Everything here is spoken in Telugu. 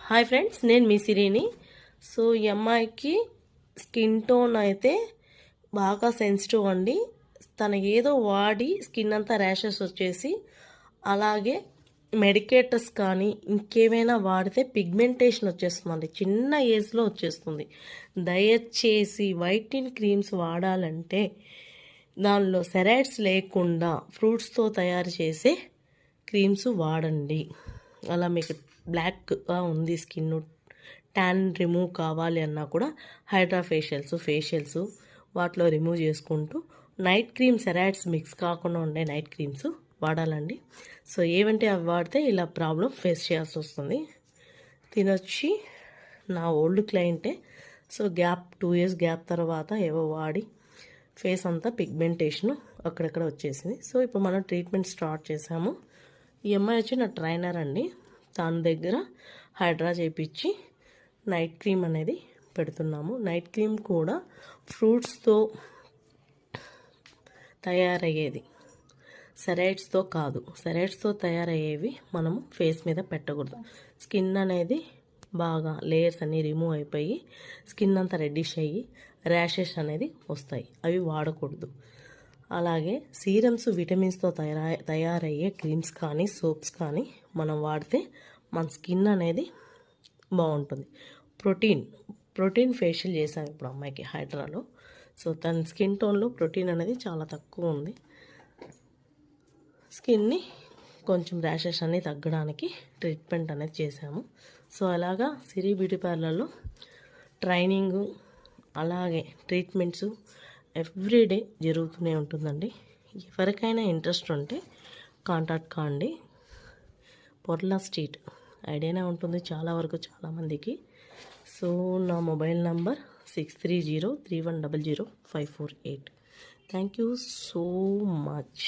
హాయ్ ఫ్రెండ్స్, నేను మీ సిరిని. సో ఈ అమ్మాయికి స్కిన్ టోన్ అయితే బాగా సెన్సిటివ్ అండి. తన ఏదో వాడి స్కిన్ అంతా ర్యాషెస్ వచ్చేసి, అలాగే మెడికేటర్స్ కానీ ఇంకేమైనా వాడితే పిగ్మెంటేషన్ వచ్చేస్తుందండి. చిన్న ఏజ్లో వచ్చేస్తుంది. దయచేసి వైట్నింగ్ క్రీమ్స్ వాడాలంటే దానిలో సెరైడ్స్ లేకుండా ఫ్రూట్స్తో తయారు చేసే క్రీమ్స్ వాడండి. అలా మీకు బ్లాక్గా ఉంది స్కిన్, ట్యాన్ రిమూవ్ కావాలి అన్నా కూడా హైడ్రా ఫేషియల్స్ వాటిలో రిమూవ్ చేసుకుంటూ నైట్ క్రీమ్ సెరాయిడ్స్ మిక్స్ కాకుండా ఉండే నైట్ క్రీమ్స్ వాడాలండి. సో ఏవంటే అవి వాడితే ఇలా ప్రాబ్లం ఫేస్ చేయాల్సి వస్తుంది. తినొచ్చి నా ఓల్డ్ క్లయింటే. సో 2 years గ్యాప్ తర్వాత ఏవో వాడి ఫేస్ అంతా పిగ్మెంటేషన్ అక్కడక్కడ వచ్చేసింది. సో ఇప్పుడు మనం ట్రీట్మెంట్ స్టార్ట్ చేసాము. ఈ అమ్మాయి వచ్చి నా ట్రైనర్ అండి. దాని దగ్గర హైడ్రా చేయించి నైట్ క్రీమ్ అనేది పెడుతున్నాము. నైట్ క్రీమ్ కూడా ఫ్రూట్స్తో తయారయ్యేది, సెరైడ్స్తో కాదు. సెరైడ్స్తో తయారయ్యేవి మనము ఫేస్ మీద పెట్టకూడదు. స్కిన్ అనేది బాగా లేయర్స్ అన్నీ రిమూవ్ అయిపోయి స్కిన్ అంతా రెడ్డిష్ అయ్యి ర్యాషెస్ అనేది వస్తాయి. అవి వాడకూడదు. అలాగే సీరమ్స్, విటమిన్స్తో తయారయ్యే క్రీమ్స్ కానీ సోప్స్ కానీ మనం వాడితే మన స్కిన్ అనేది బాగుంటుంది. ప్రోటీన్ ఫేషియల్ చేసాం ఇప్పుడు అమ్మాయికి హైడ్రాలో. సో తన స్కిన్ టోన్లో ప్రోటీన్ అనేది చాలా తక్కువ ఉంది. స్కిన్ని కొంచెం ర్యాషెస్ అనేది తగ్గడానికి ట్రీట్మెంట్ అనేది చేసాము. సో అలాగా సిరి బ్యూటీ పార్లర్లో ట్రైనింగు అలాగే ట్రీట్మెంట్స్ ఎవ్రీడే జరుగుతూనే ఉంటుందండి. ఎవరికైనా ఇంట్రెస్ట్ ఉంటే కాంటాక్ట్ కాండి. పొర్లా స్ట్రీట్ ఐడియానే ఉంటుంది చాలా వరకు చాలామందికి. సో నా mobile number 6303100548. Thank you so much.